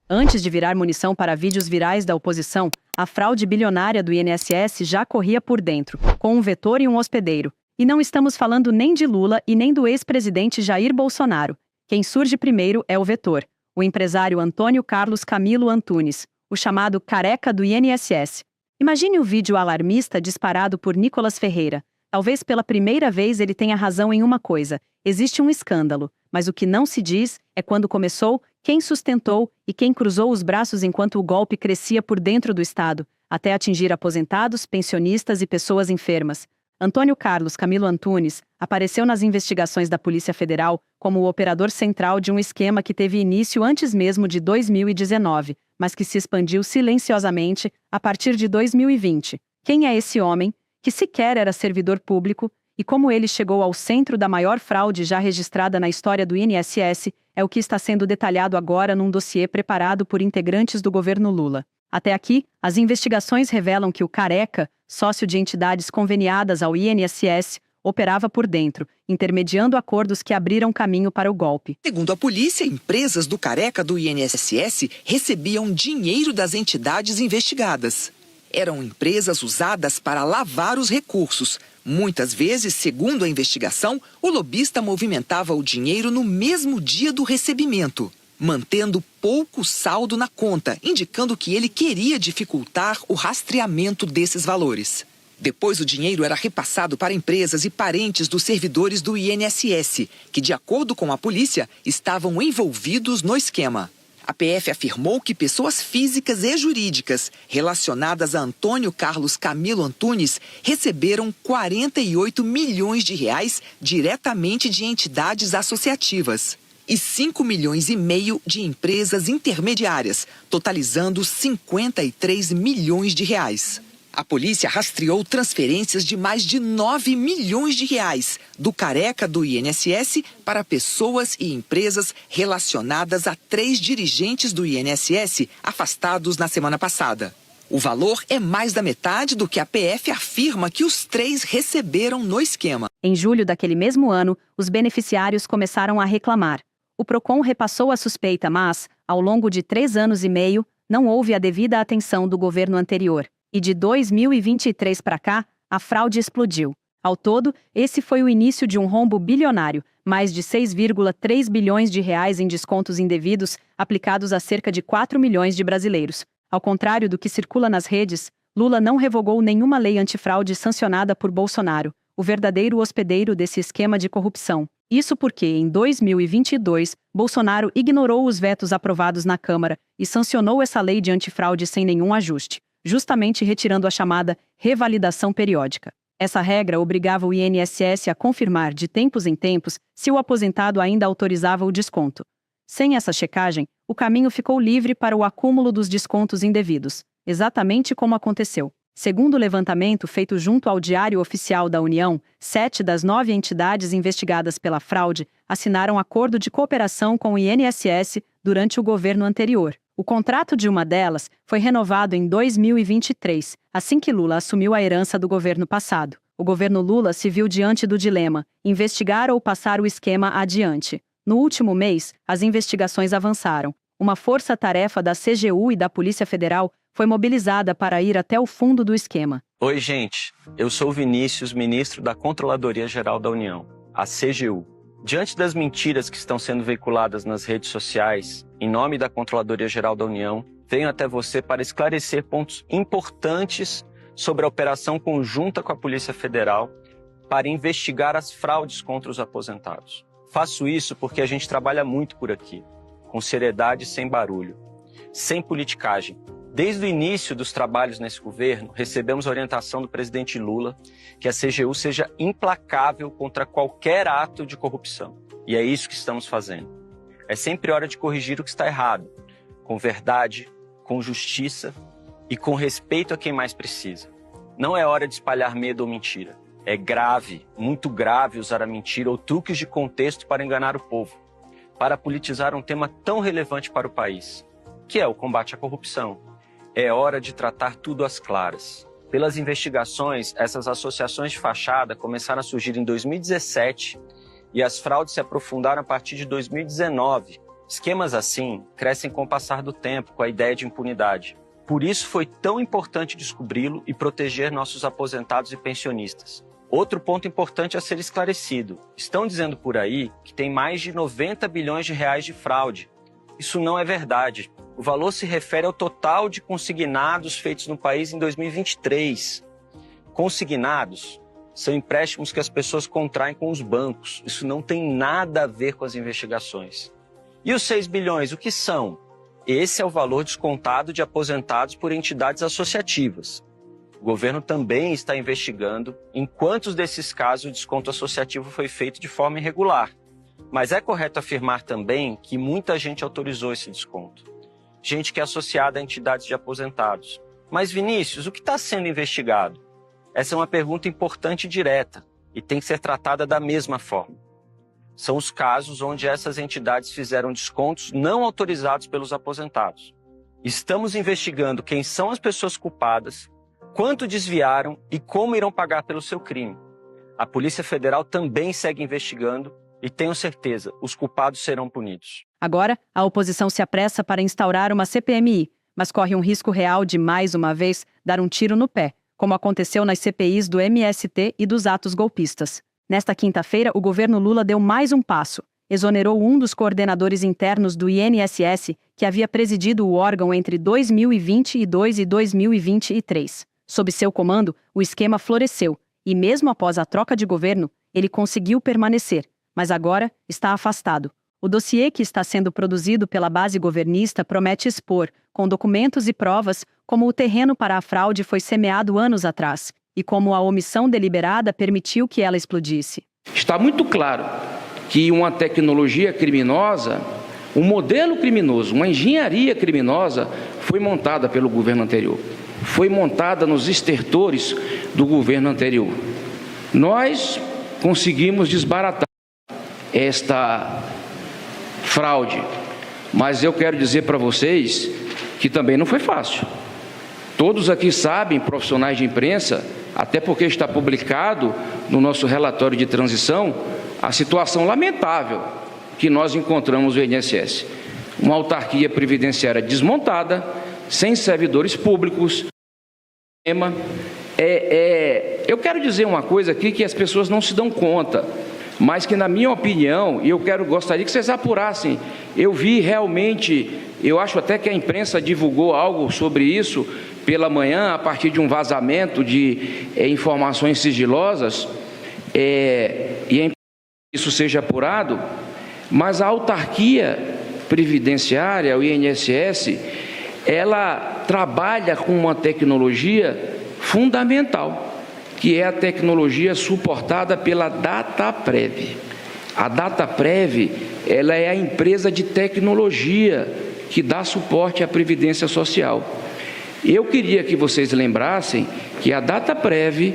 Antes de virar munição para vídeos virais da oposição, a fraude bilionária do INSS já corria por dentro, com um vetor e um hospedeiro. E não estamos falando nem de Lula e nem do ex-presidente Jair Bolsonaro. Quem surge primeiro é o vetor, o empresário Antônio Carlos Camilo Antunes, o chamado careca do INSS. Imagine o vídeo alarmista disparado por Nicolas Ferreira. Talvez pela primeira vez ele tenha razão em uma coisa: existe um escândalo, mas o que não se diz é quando começou, quem sustentou e quem cruzou os braços enquanto o golpe crescia por dentro do Estado, até atingir aposentados, pensionistas e pessoas enfermas. Antônio Carlos Camilo Antunes apareceu nas investigações da Polícia Federal como o operador central de um esquema que teve início antes mesmo de 2019, mas que se expandiu silenciosamente a partir de 2020. Quem é esse homem, que sequer era servidor público, e como ele chegou ao centro da maior fraude já registrada na história do INSS, é o que está sendo detalhado agora num dossiê preparado por integrantes do governo Lula. Até aqui, as investigações revelam que o careca, sócio de entidades conveniadas ao INSS, operava por dentro, intermediando acordos que abriram caminho para o golpe. Segundo a polícia, empresas do careca do INSS recebiam dinheiro das entidades investigadas. Eram empresas usadas para lavar os recursos. Muitas vezes, segundo a investigação, o lobista movimentava o dinheiro no mesmo dia do recebimento, mantendo pouco saldo na conta, indicando que ele queria dificultar o rastreamento desses valores. Depois, o dinheiro era repassado para empresas e parentes dos servidores do INSS, que, de acordo com a polícia, estavam envolvidos no esquema. A PF afirmou que pessoas físicas e jurídicas relacionadas a Antônio Carlos Camilo Antunes receberam 48 milhões de reais diretamente de entidades associativas e 5 milhões e meio de empresas intermediárias, totalizando 53 milhões de reais. A polícia rastreou transferências de mais de 9 milhões de reais do careca do INSS para pessoas e empresas relacionadas a 3 dirigentes do INSS afastados na semana passada. O valor é mais da metade do que a PF afirma que os 3 receberam no esquema. Em julho daquele mesmo ano, os beneficiários começaram a reclamar. O Procon repassou a suspeita, mas, ao longo de 3 anos e meio, não houve a devida atenção do governo anterior. E de 2023 para cá, a fraude explodiu. Ao todo, esse foi o início de um rombo bilionário, mais de 6,3 bilhões de reais em descontos indevidos aplicados a cerca de 4 milhões de brasileiros. Ao contrário do que circula nas redes, Lula não revogou nenhuma lei antifraude sancionada por Bolsonaro, o verdadeiro hospedeiro desse esquema de corrupção. Isso porque, em 2022, Bolsonaro ignorou os vetos aprovados na Câmara e sancionou essa lei de antifraude sem nenhum ajuste, justamente retirando a chamada revalidação periódica. Essa regra obrigava o INSS a confirmar de tempos em tempos se o aposentado ainda autorizava o desconto. Sem essa checagem, o caminho ficou livre para o acúmulo dos descontos indevidos, exatamente como aconteceu. Segundo o levantamento feito junto ao Diário Oficial da União, 7 das 9 entidades investigadas pela fraude assinaram acordo de cooperação com o INSS durante o governo anterior. O contrato de uma delas foi renovado em 2023, assim que Lula assumiu a herança do governo passado. O governo Lula se viu diante do dilema: investigar ou passar o esquema adiante. No último mês, as investigações avançaram. Uma força-tarefa da CGU e da Polícia Federal foi mobilizada para ir até o fundo do esquema. Oi, gente. Eu sou Vinícius, ministro da Controladoria Geral da União, a CGU. Diante das mentiras que estão sendo veiculadas nas redes sociais, em nome da Controladoria Geral da União, venho até você para esclarecer pontos importantes sobre a operação conjunta com a Polícia Federal para investigar as fraudes contra os aposentados. Faço isso porque a gente trabalha muito por aqui, com seriedade e sem barulho, sem politicagem. Desde o início dos trabalhos nesse governo, recebemos a orientação do presidente Lula que a CGU seja implacável contra qualquer ato de corrupção. E é isso que estamos fazendo. É sempre hora de corrigir o que está errado, com verdade, com justiça e com respeito a quem mais precisa. Não é hora de espalhar medo ou mentira. É grave, muito grave usar a mentira ou truques de contexto para enganar o povo, para politizar um tema tão relevante para o país, que é o combate à corrupção. É hora de tratar tudo às claras. Pelas investigações, essas associações de fachada começaram a surgir em 2017 e as fraudes se aprofundaram a partir de 2019, Esquemas assim crescem com o passar do tempo, com a ideia de impunidade. Por isso foi tão importante descobri-lo e proteger nossos aposentados e pensionistas. Outro ponto importante a ser esclarecido. Estão dizendo por aí que tem mais de 90 bilhões de reais de fraude. Isso não é verdade. O valor se refere ao total de consignados feitos no país em 2023. Consignados são empréstimos que as pessoas contraem com os bancos. Isso não tem nada a ver com as investigações. E os 6 bilhões, o que são? Esse é o valor descontado de aposentados por entidades associativas. O governo também está investigando em quantos desses casos o desconto associativo foi feito de forma irregular. Mas é correto afirmar também que muita gente autorizou esse desconto. Gente que é associada a entidades de aposentados. Mas, Vinícius, o que está sendo investigado? Essa é uma pergunta importante e direta e tem que ser tratada da mesma forma. São os casos onde essas entidades fizeram descontos não autorizados pelos aposentados. Estamos investigando quem são as pessoas culpadas, quanto desviaram e como irão pagar pelo seu crime. A Polícia Federal também segue investigando e tenho certeza, os culpados serão punidos. Agora, a oposição se apressa para instaurar uma CPMI, mas corre um risco real de, mais uma vez, dar um tiro no pé, como aconteceu nas CPIs do MST e dos atos golpistas. Nesta quinta-feira, o governo Lula deu mais um passo. Exonerou um dos coordenadores internos do INSS, que havia presidido o órgão entre 2022 e 2023. Sob seu comando, o esquema floresceu, e mesmo após a troca de governo, ele conseguiu permanecer, mas agora está afastado. O dossiê que está sendo produzido pela base governista promete expor, com documentos e provas, como o terreno para a fraude foi semeado anos atrás, e como a omissão deliberada permitiu que ela explodisse. Está muito claro que uma tecnologia criminosa, um modelo criminoso, uma engenharia criminosa foi montada pelo governo anterior. Foi montada nos estertores do governo anterior. Nós conseguimos desbaratar esta fraude, mas eu quero dizer para vocês que também não foi fácil. Todos aqui sabem, profissionais de imprensa, até porque está publicado no nosso relatório de transição, a situação lamentável que nós encontramos no INSS. Uma autarquia previdenciária desmontada, sem servidores públicos. Eu quero dizer uma coisa aqui que as pessoas não se dão conta, mas que, na minha opinião, e gostaria que vocês apurassem, eu vi realmente, eu acho até que a imprensa divulgou algo sobre isso pela manhã, a partir de um vazamento de informações sigilosas, e é importante que isso seja apurado, mas a autarquia previdenciária, o INSS, ela trabalha com uma tecnologia fundamental, que é a tecnologia suportada pela Dataprev. A Dataprev, ela é a empresa de tecnologia que dá suporte à Previdência Social. Eu queria que vocês lembrassem que a Dataprev,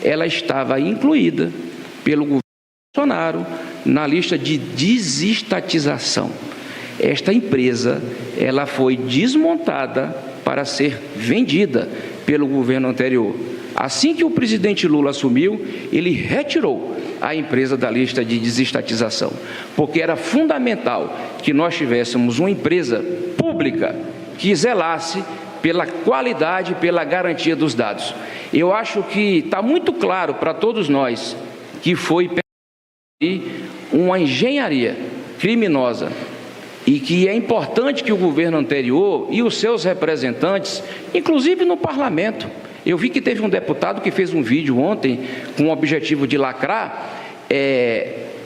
ela estava incluída pelo governo Bolsonaro na lista de desestatização. Esta empresa, ela foi desmontada para ser vendida pelo governo anterior. Assim que o presidente Lula assumiu, ele retirou a empresa da lista de desestatização, porque era fundamental que nós tivéssemos uma empresa pública que zelasse pela qualidade e pela garantia dos dados. Eu acho que está muito claro para todos nós que foi uma engenharia criminosa e que é importante que o governo anterior e os seus representantes, inclusive no parlamento, eu vi que teve um deputado que fez um vídeo ontem com o objetivo de lacrar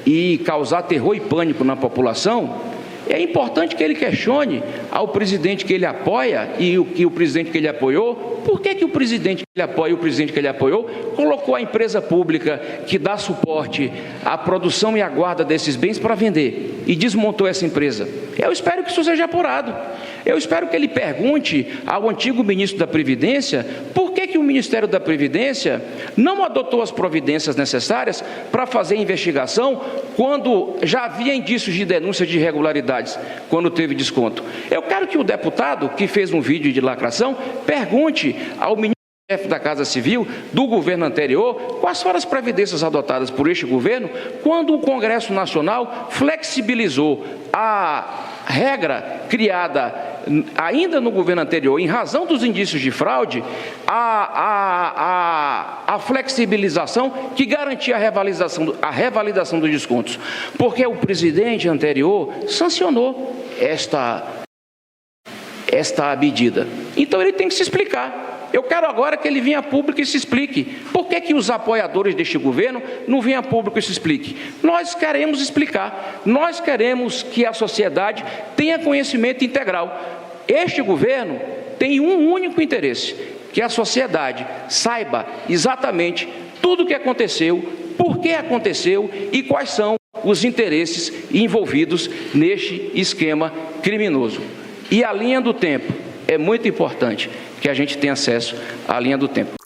e causar terror e pânico na população. É importante que ele questione ao presidente que ele apoia e o presidente que ele apoiou, por que o presidente que ele apoia e o presidente que ele apoiou colocou a empresa pública que dá suporte à produção e à guarda desses bens para vender e desmontou essa empresa. Eu espero que isso seja apurado. Eu espero que ele pergunte ao antigo ministro da Previdência por que o Ministério da Previdência não adotou as providências necessárias para fazer a investigação quando já havia indícios de denúncia de irregularidades, quando teve desconto. Eu quero que o deputado que fez um vídeo de lacração pergunte ao ministro-chefe da Casa Civil do governo anterior quais foram as providências adotadas por este governo quando o Congresso Nacional flexibilizou a regra criada ainda no governo anterior, em razão dos indícios de fraude, a flexibilização que garantia a revalidação dos descontos, porque o presidente anterior sancionou esta medida. Então ele tem que se explicar. Eu quero agora que ele venha a público e se explique. Por que os apoiadores deste governo não vêm a público e se expliquem? Nós queremos explicar. Nós queremos que a sociedade tenha conhecimento integral. Este governo tem um único interesse, que a sociedade saiba exatamente tudo o que aconteceu, por que aconteceu e quais são os interesses envolvidos neste esquema criminoso. E a linha do tempo, é muito importante que a gente tenha acesso à linha do tempo.